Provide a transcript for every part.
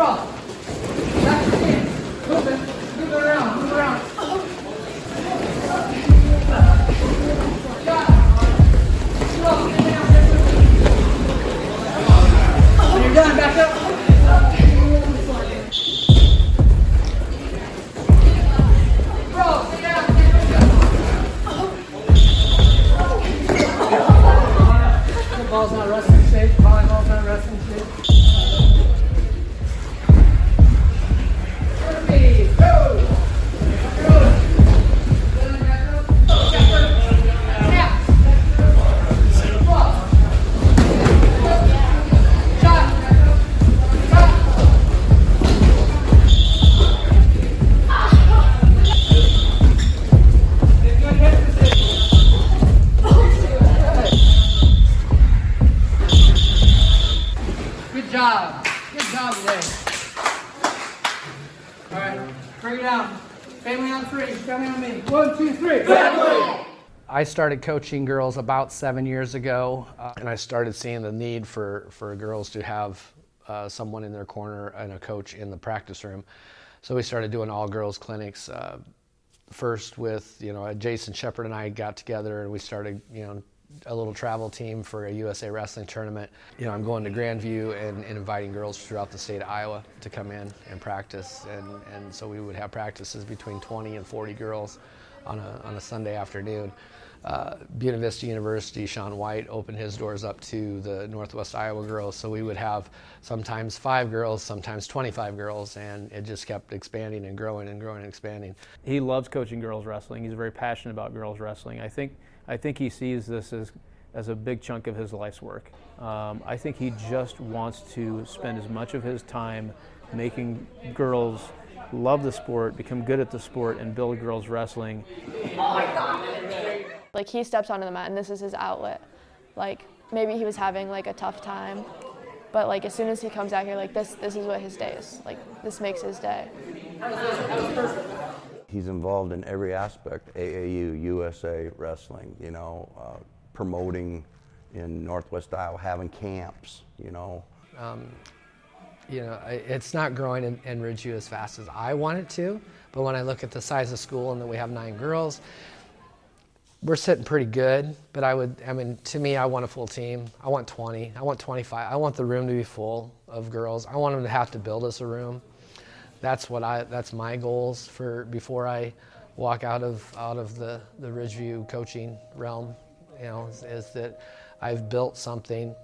cross. Back to the move it. Move it around. Move it around. When you're done, back up. Ball's not resting stage. Volleyball's not resting stage. Go! Good job. Good job today. All right, bring it down. Family on three. Family on me. 1, 2, 3. Family! I started coaching girls about 7 years ago, and I started seeing the need for girls to have someone in their corner and a coach in the practice room. So we started doing all-girls clinics. First with, Jason Shepard and I got together and we started, a little travel team for a USA Wrestling tournament. I'm going to Grandview and inviting girls throughout the state of Iowa to come in and practice. And so we would have practices between 20 and 40 girls on a Sunday afternoon. Buena Vista University, Sean White opened his doors up to the Northwest Iowa girls. So we would have sometimes 5 girls, sometimes 25 girls, and it just kept expanding and growing and growing and expanding. He loves coaching girls wrestling. He's very passionate about girls wrestling. I think he sees this as a big chunk of his life's work. I think he just wants to spend as much of his time making girls love the sport, become good at the sport, and build girls wrestling. Like, he steps onto the mat and this is his outlet. Like, maybe he was having like a tough time, but like as soon as he comes out here, like this is what his day is. Like, this makes his day. He's involved in every aspect, AAU, USA Wrestling, promoting in Northwest Iowa, having camps, It's not growing in Ridgeview as fast as I want it to, but when I look at the size of school and that we have 9 girls, we're sitting pretty good. But to me, I want a full team. I want 20, I want 25. I want the room to be full of girls. I want them to have to build us a room. That's my goals for before I walk out of the Ridgeview coaching realm, is that I've built something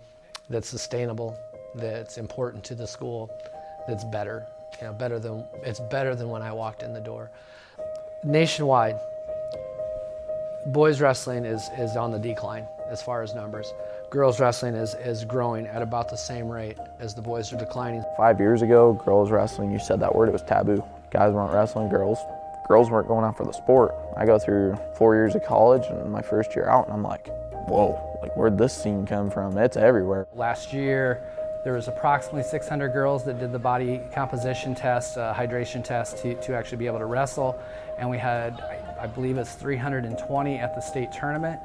that's sustainable, that's important to the school, that's better, better than when I walked in the door. Nationwide, boys wrestling is on the decline as far as numbers. Girls wrestling is growing at about the same rate as the boys are declining. 5 years ago, girls wrestling, you said that word, it was taboo. Guys weren't wrestling girls. Girls weren't going out for the sport. I go through 4 years of college and my first year out and I'm like, whoa, like where'd this scene come from? It's everywhere. Last year, there was approximately 600 girls that did the body composition test, hydration test to actually be able to wrestle. And we had, I believe it's 320 at the state tournament,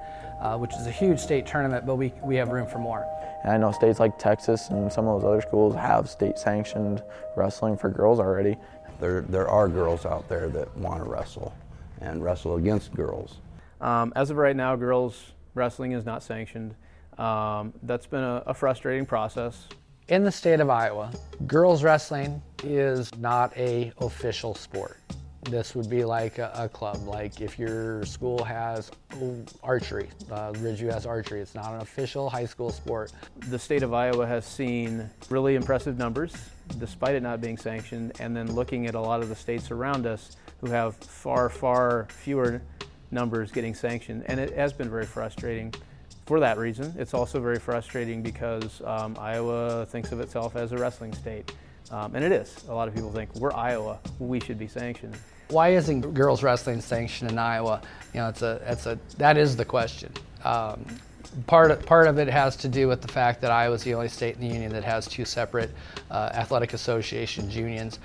which is a huge state tournament, but we have room for more. And I know states like Texas and some of those other schools have state-sanctioned wrestling for girls already. There are girls out there that want to wrestle and wrestle against girls. As of right now, girls wrestling is not sanctioned. That's been a frustrating process. In the state of Iowa, girls wrestling is not an official sport. This would be like a club. Like if your school has archery, Ridgeview has archery. It's not an official high school sport. The state of Iowa has seen really impressive numbers, despite it not being sanctioned, and then looking at a lot of the states around us who have far, far fewer numbers getting sanctioned, and it has been very frustrating. For that reason, it's also very frustrating because Iowa thinks of itself as a wrestling state, and it is. A lot of people think, we're Iowa, we should be sanctioned. Why isn't girls wrestling sanctioned in Iowa? That is the question. Part of it has to do with the fact that Iowa is the only state in the union that has 2 separate athletic associations unions,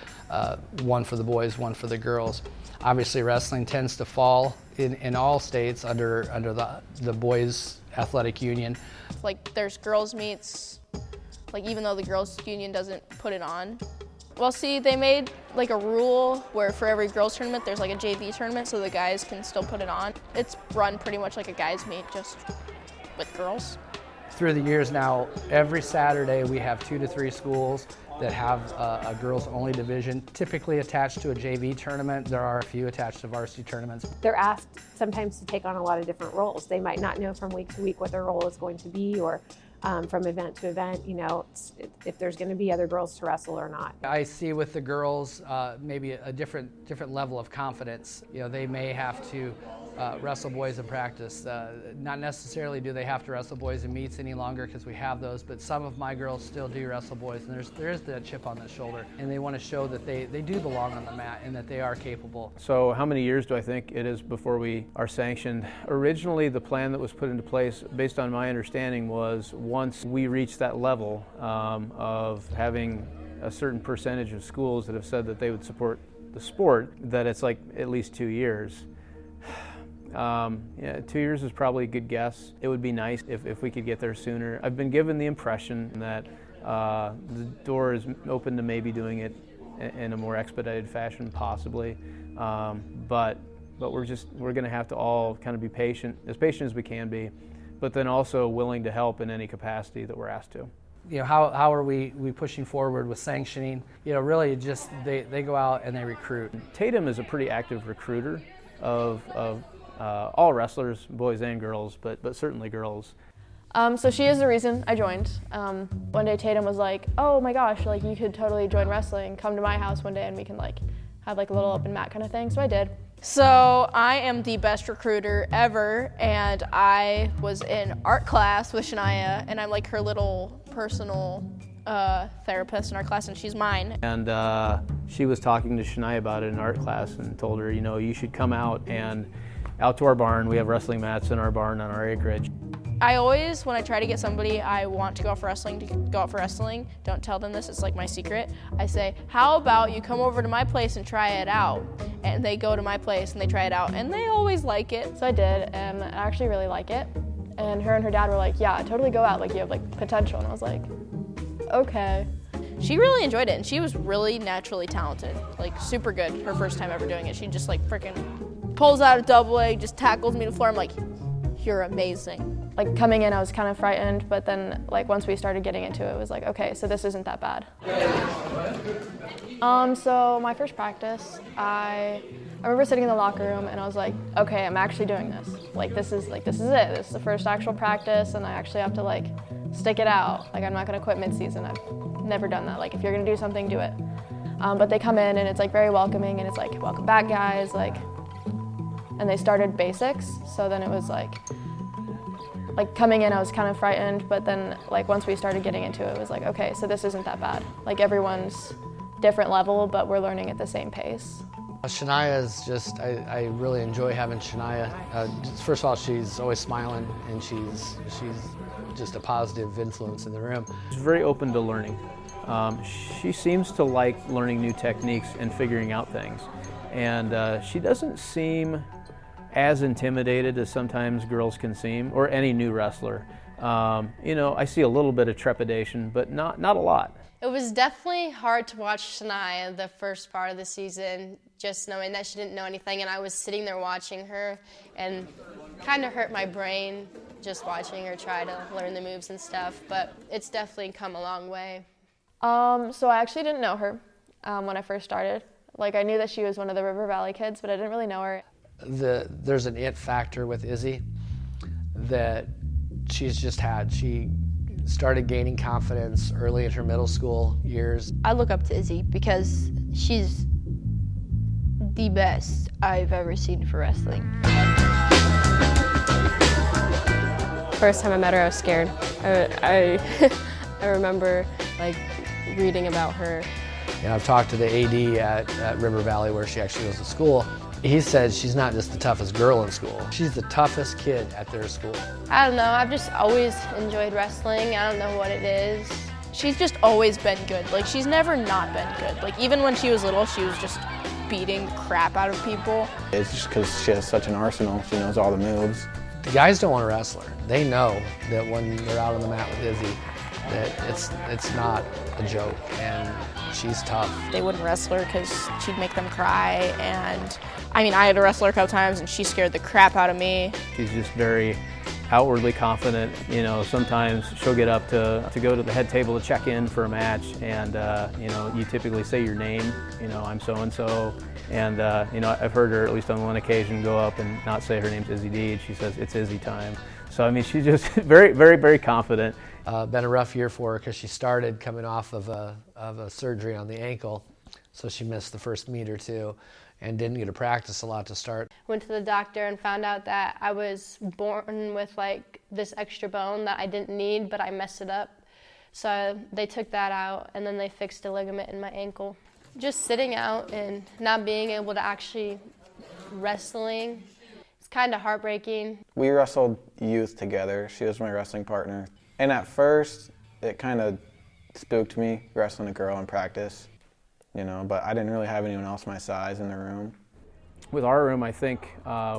one for the boys, one for the girls. Obviously, wrestling tends to fall in all states under the boys' athletic union. Like, there's girls meets, like even though the girls union doesn't put it on, Well, see, they made like a rule where for every girls tournament, there's like a JV tournament so the guys can still put it on. It's run pretty much like a guys meet, just with girls. Through the years now, every Saturday we have 2 to 3 schools that have a girls-only division, typically attached to a JV tournament. There are a few attached to varsity tournaments. They're asked sometimes to take on a lot of different roles. They might not know from week to week what their role is going to be, or from event to event, if there's going to be other girls to wrestle or not. I see with the girls maybe a different level of confidence. They may have to wrestle boys in practice. Not necessarily do they have to wrestle boys in meets any longer because we have those, but some of my girls still do wrestle boys, and there is that chip on the shoulder, and they want to show that they do belong on the mat and that they are capable. So how many years do I think it is before we are sanctioned? Originally, the plan that was put into place, based on my understanding, was once we reach that level of having a certain percentage of schools that have said that they would support the sport, that it's like at least 2 years. 2 years is probably a good guess. It would be nice if we could get there sooner. I've been given the impression that the door is open to maybe doing it in a more expedited fashion, possibly. But we're going to have to all kind of be patient as we can be, but then also willing to help in any capacity that we're asked to. How are we pushing forward with sanctioning? Really just they go out and they recruit. Tatum is a pretty active recruiter of all wrestlers, boys and girls, but certainly girls. So she is the reason I joined. One day Tatum was like, "Oh my gosh, like you could totally join wrestling. Come to my house one day and we can like have like a little open mat kind of thing." So I did. So I am the best recruiter ever, and I was in art class with Shania, and I'm like her little personal therapist in our class, and she's mine. And she was talking to Shania about it in art class and told her, you should come out to our barn. We have wrestling mats in our barn on our acreage. I always, when I try to get somebody I want to go out for wrestling, don't tell them this, it's like my secret. I say, how about you come over to my place and try it out? And they go to my place and they try it out, and they always like it. So I did, and I actually really like it. And her dad were like, yeah, totally go out, like you have like potential. And I was like, okay. She really enjoyed it, and she was really naturally talented, like super good her first time ever doing it. She just like freaking pulls out a double leg, just tackles me to the floor. I'm like, you're amazing. Like coming in, I was kind of frightened, but then like once we started getting into it, it was like, okay, so this isn't that bad. So my first practice, I remember sitting in the locker room and I was like, okay, I'm actually doing this. Like this is it. This is the first actual practice, and I actually have to like stick it out. Like I'm not gonna quit mid-season. I've never done that. Like if you're gonna do something, do it. But they come in and it's like very welcoming, and it's like, welcome back, guys. Like, and they started basics. So then it was like coming in, I was kind of frightened, but then like once we started getting into it, it was like, okay, so this isn't that bad. Like everyone's different level, but we're learning at the same pace. Shania is just, I really enjoy having Shania. First of all, she's always smiling, and she's just a positive influence in the room. She's very open to learning. She seems to like learning new techniques and figuring out things. And she doesn't seem as intimidated as sometimes girls can seem, or any new wrestler. I see a little bit of trepidation, but not a lot. It was definitely hard to watch Shania the first part of the season, just knowing that she didn't know anything, and I was sitting there watching her, and kind of hurt my brain just watching her try to learn the moves and stuff, but it's definitely come a long way. So I actually didn't know her when I first started. Like I knew that she was one of the River Valley kids, but I didn't really know her. There's an it factor with Izzy that she's just had. She started gaining confidence early in her middle school years. I look up to Izzy because she's the best I've ever seen for wrestling. First time I met her, I was scared. I remember like reading about her. And I've talked to the AD at River Valley, where she actually goes to school. He said she's not just the toughest girl in school, she's the toughest kid at their school. I don't know, I've just always enjoyed wrestling. I don't know what it is. She's just always been good. Like she's never not been good. Like even when she was little, she was just beating crap out of people. It's just because she has such an arsenal. She knows all the moves. The guys don't want to wrestle her. They know that when they're out on the mat with Izzy, that it's not a joke, and she's tough. They wouldn't wrestle her because she'd make them cry, and I mean, I had to wrestle her a couple times and she scared the crap out of me. She's just very outwardly confident. You know, sometimes she'll get up to go to the head table to check in for a match, and you know, you typically say your name, you know, I'm so-and-so, and you know, I've heard her at least on one occasion go up and not say her name's Izzy D, and she says, it's Izzy time. So I mean, she's just very, very, very confident. Been a rough year for her because she started coming off of a surgery on the ankle, so she missed the first meet or two and didn't get to practice a lot to start. Went to the doctor and found out that I was born with like this extra bone that I didn't need, but I messed it up. So they took that out, and then they fixed a ligament in my ankle. Just sitting out and not being able to actually wrestling, it's kind of heartbreaking. We wrestled youth together. She was my wrestling partner. And at first, it kind of spooked me, wrestling a girl in practice, you know, but I didn't really have anyone else my size in the room. With our room, I think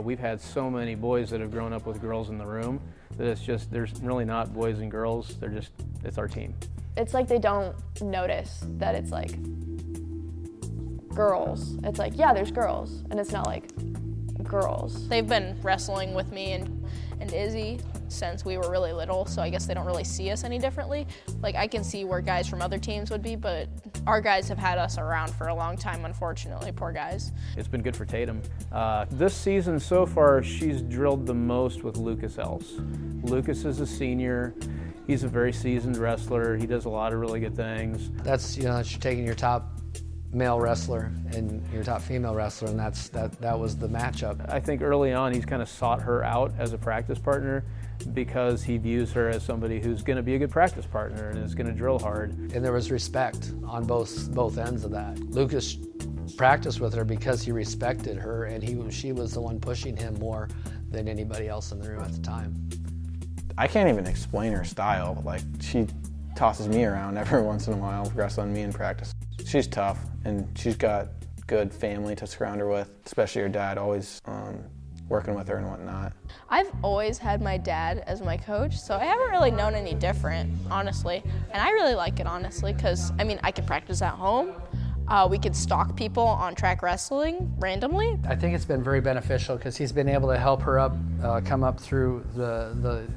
we've had so many boys that have grown up with girls in the room that it's just, there's really not boys and girls, they're just, it's our team. It's like they don't notice that it's like girls. It's like, yeah, there's girls, and it's not like girls. They've been wrestling with me and Izzy since we were really little, so I guess they don't really see us any differently. Like, I can see where guys from other teams would be, but our guys have had us around for a long time, unfortunately, poor guys. It's been good for Tatum. This season so far, she's drilled the most with Lucas Else. Lucas is a senior. He's a very seasoned wrestler. He does a lot of really good things. That's, you know, you're taking your top male wrestler and your top female wrestler, and that was the matchup. I think early on he's kind of sought her out as a practice partner because he views her as somebody who's going to be a good practice partner and is going to drill hard. And there was respect on both ends of that. Lucas practiced with her because he respected her, and she was the one pushing him more than anybody else in the room at the time. I can't even explain her style. Like, she tosses me around every once in a while, wrestling me in practice. She's tough, and she's got good family to surround her with, especially her dad, always working with her and whatnot. I've always had my dad as my coach, so I haven't really known any different, honestly. And I really like it, honestly, because, I mean, I can practice at home. We could stalk people on track wrestling randomly. I think it's been very beneficial because he's been able to help her come up through the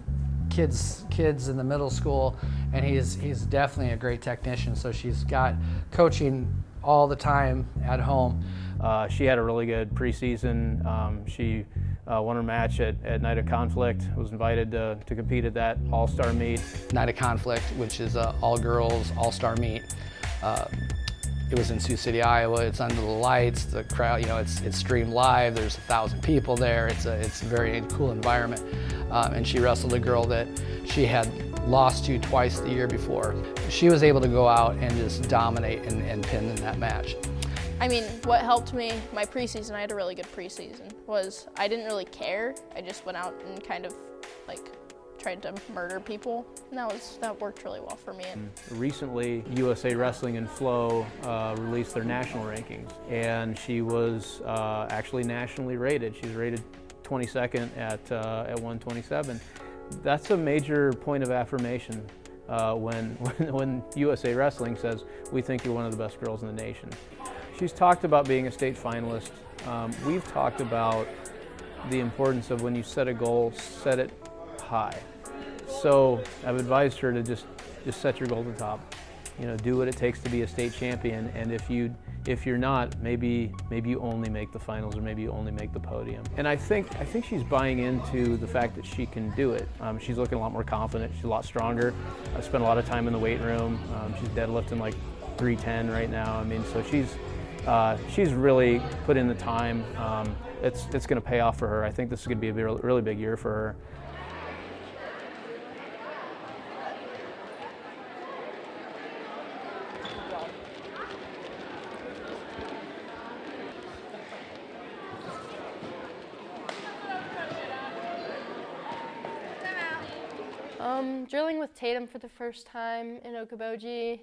kids in the middle school, and he's definitely a great technician, so she's got coaching all the time at home. She had a really good preseason. She won her match at Night of Conflict, was invited to compete at that all-star meet. Night of Conflict, which is an all-girls, all-star meet. It was in Sioux City, Iowa. It's under the lights. The crowd, you know, it's streamed live. There's 1,000 people there. It's a very cool environment. And she wrestled a girl that she had lost to twice the year before. She was able to go out and just dominate and pin in that match. I mean, what helped me, my preseason, I had a really good preseason, was I didn't really care. I just went out and kind of like tried to murder people, and that worked really well for me. Recently, USA Wrestling and Flow released their national rankings, and she was actually nationally rated. She was rated 22nd at 127. That's a major point of affirmation when USA Wrestling says, we think you're one of the best girls in the nation. She's talked about being a state finalist. We've talked about the importance of when you set a goal, set it high. So I've advised her to just set your goal to the top. You know, do what it takes to be a state champion, and if you're not, maybe you only make the finals, or maybe you only make the podium. And I think she's buying into the fact that she can do it. She's looking a lot more confident. She's a lot stronger. I spent a lot of time in the weight room. She's deadlifting like 310 right now. I mean, so she's really put in the time. It's going to pay off for her. I think this is going to be a really big year for her. Drilling with Tatum for the first time in Okoboji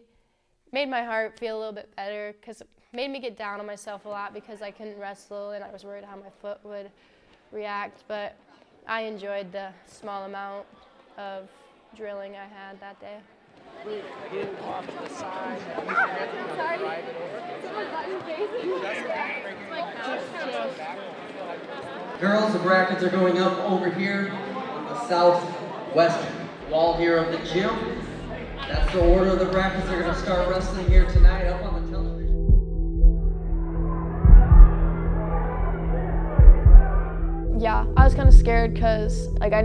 made my heart feel a little bit better because it made me get down on myself a lot because I couldn't wrestle and I was worried how my foot would react, but I enjoyed the small amount of drilling I had that day. Off to the side. Girls, the brackets are going up over here on the southwest wall here of the gym. That's the order of the brackets. They're going to start wrestling here tonight up on the television. Yeah, I was kind of scared because like I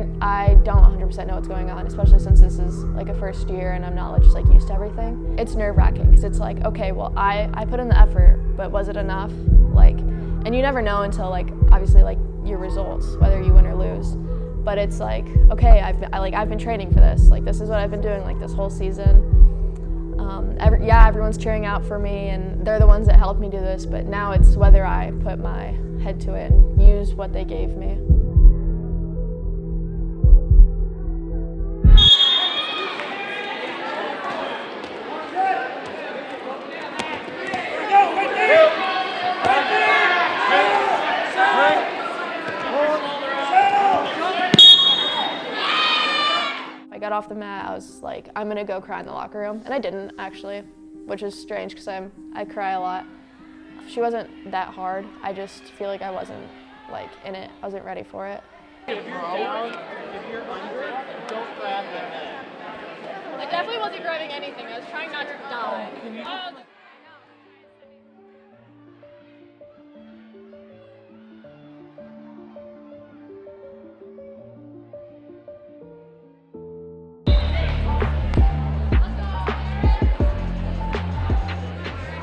don't 100% know what's going on, especially since this is like a first year and I'm not just like used to everything. It's nerve-wracking because it's like, okay, well I put in the effort, but was it enough? Like, and you never know until like obviously like your results, whether you win or lose. But it's like, okay, I've been training for this. Like this is what I've been doing like this whole season. Everyone's cheering out for me and they're the ones that helped me do this, but now it's whether I put my head to it and use what they gave me. I got off the mat, I was like, I'm gonna go cry in the locker room, and I didn't actually, which is strange because I cry a lot. She wasn't that hard. I just feel like I wasn't like in it. I wasn't ready for it. If you're down, if you're under, don't grab them. I definitely wasn't grabbing anything. I was trying not to die.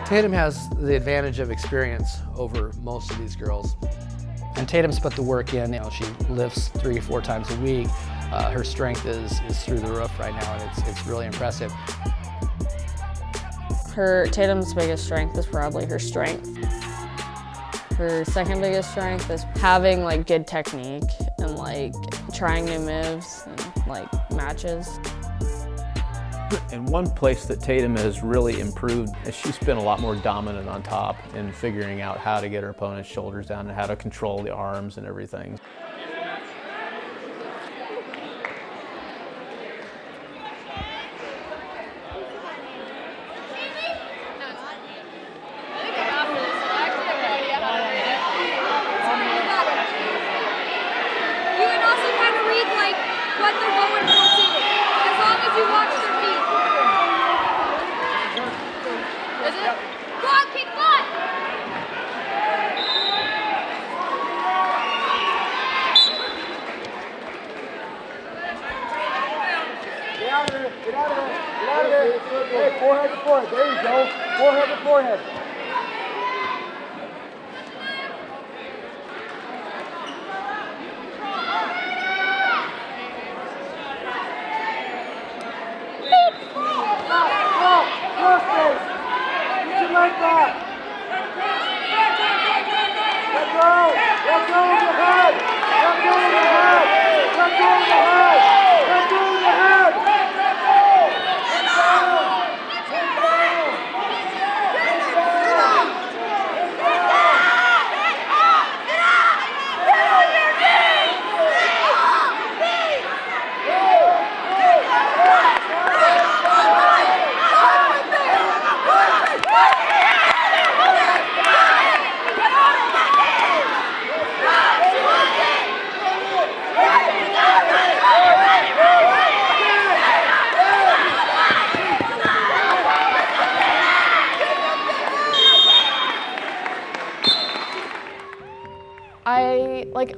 Tatum has the advantage of experience over most of these girls. And Tatum's put the work in. You know, she lifts 3-4 times a week. Her strength is through the roof right now, and it's really impressive. Tatum's biggest strength is probably her strength. Her second biggest strength is having like good technique and like trying new moves and like matches. And one place that Tatum has really improved is she's been a lot more dominant on top in figuring out how to get her opponent's shoulders down and how to control the arms and everything. You can also kind of read like what they're going for too, as long as you watch their feet. Is it? Go on, kick butt! Get out of there, get out of there, get out of there. Hey, forehead to forehead, there you go. Forehead to forehead. Like that. Let go. Let go of your head. Let go of your head. Let go of your head. Let go of your head.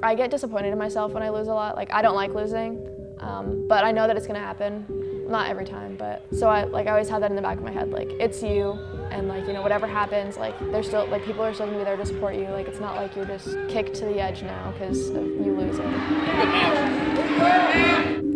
I get disappointed in myself when I lose a lot. Like I don't like losing, but I know that it's gonna happen. Not every time, but so I always have that in the back of my head. Like it's you, and like you know whatever happens, like there's still like people are still gonna be there to support you. Like it's not like you're just kicked to the edge now because of you losing.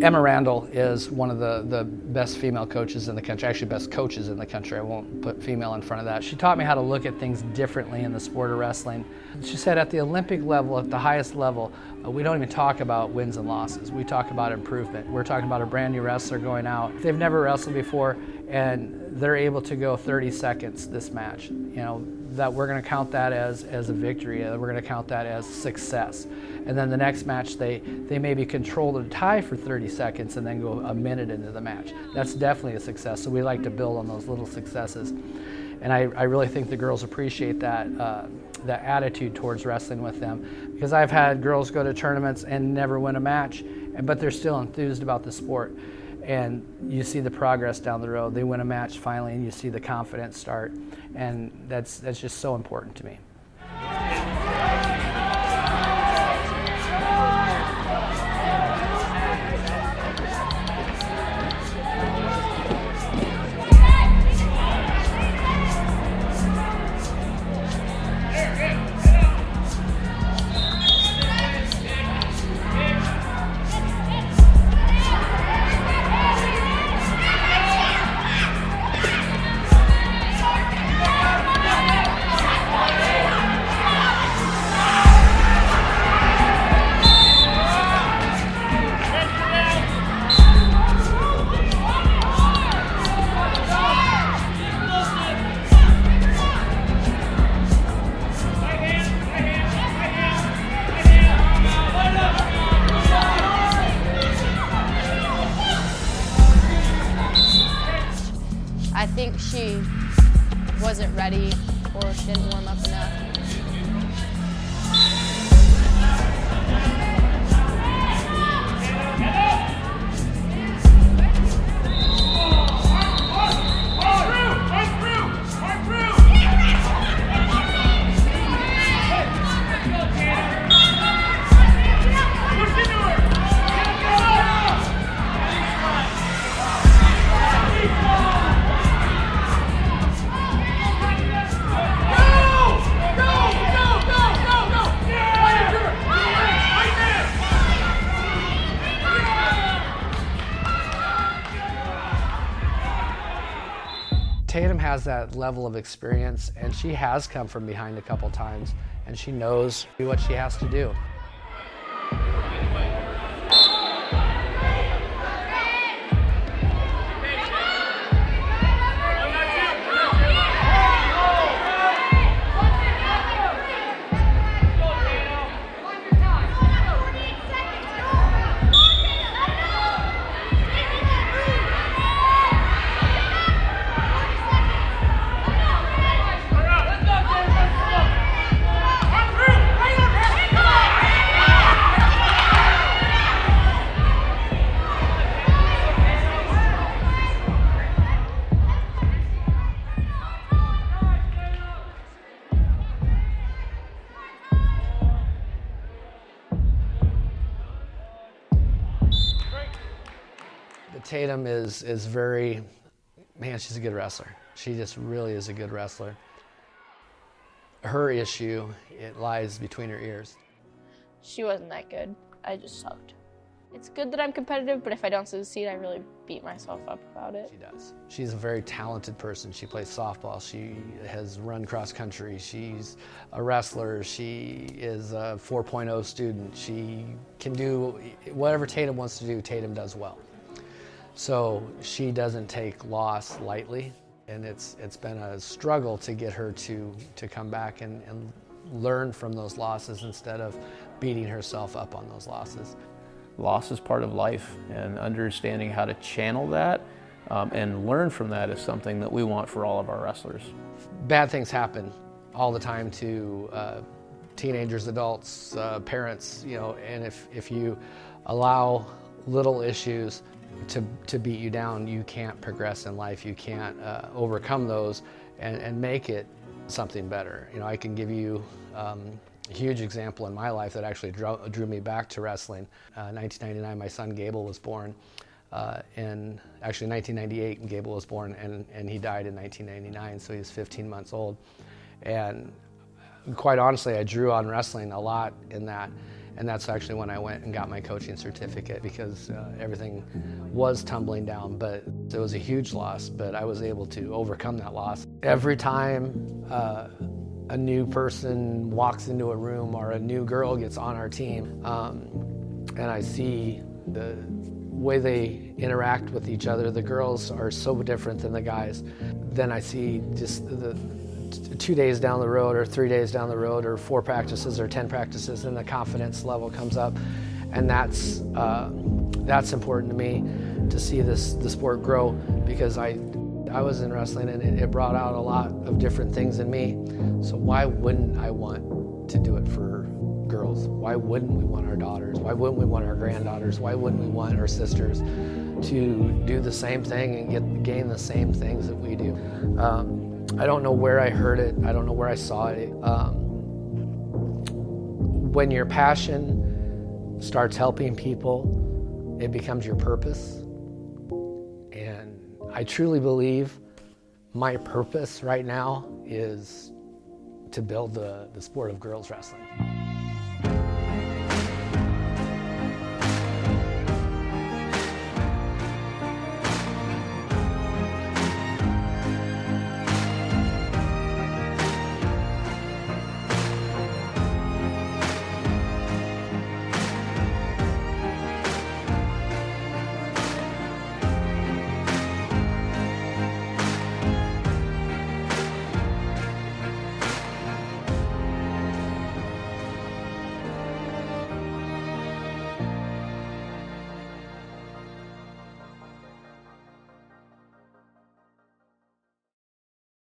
Emma Randall is one of the best female coaches in the country, actually best coaches in the country. I won't put female in front of that. She taught me how to look at things differently in the sport of wrestling. She said at the Olympic level, at the highest level, we don't even talk about wins and losses. We talk about improvement. We're talking about a brand new wrestler going out. If they've never wrestled before and they're able to go 30 seconds this match, you know, that we're going to count that as a victory. We're going to count that as success. And then the next match, they maybe control the tie for 30 seconds and then go a minute into the match. That's definitely a success. So we like to build on those little successes. And I really think the girls appreciate that attitude towards wrestling with them, because I've had girls go to tournaments and never win a match, but they're still enthused about the sport. And you see the progress down the road. They win a match finally, and you see the confidence start. And that's just so important to me. I think she wasn't ready, or she didn't warm up enough. Tatum has that level of experience, and she has come from behind a couple times, and she knows what she has to do. Tatum is very, man, she's a good wrestler. She just really is a good wrestler. Her issue, it lies between her ears. She wasn't that good. I just sucked. It's good that I'm competitive, but if I don't succeed, I really beat myself up about it. She does. She's a very talented person. She plays softball. She has run cross country. She's a wrestler. She is a 4.0 student. She can do whatever Tatum wants to do, Tatum does well. So she doesn't take loss lightly, and it's been a struggle to get her to come back and learn from those losses instead of beating herself up on those losses. Loss is part of life, and understanding how to channel that and learn from that is something that we want for all of our wrestlers. Bad things happen all the time to teenagers, adults, parents, you know, and if you allow little issues to beat you down, you can't progress in life. You can't overcome those and make it something better. You know, I can give you a huge example in my life that actually drew me back to wrestling. 1999, my son Gable was born. In 1998, Gable was born, and he died in 1999, so he was 15 months old. And quite honestly, I drew on wrestling a lot in that. And that's actually when I went and got my coaching certificate, because everything was tumbling down. But it was a huge loss, but I was able to overcome that loss. Every time a new person walks into a room or a new girl gets on our team, and I see the way they interact with each other, the girls are so different than the guys. Then I see just the 2 days down the road or 3 days down the road or 4 practices or 10 practices, and the confidence level comes up. And that's important to me, to see the sport grow, because I was in wrestling and it brought out a lot of different things in me. So why wouldn't I want to do it for girls? Why wouldn't we want our daughters? Why wouldn't we want our granddaughters? Why wouldn't we want our sisters to do the same thing and gain the same things that we do? I don't know where I heard it. I don't know where I saw it. When your passion starts helping people, it becomes your purpose. And I truly believe my purpose right now is to build the sport of girls wrestling.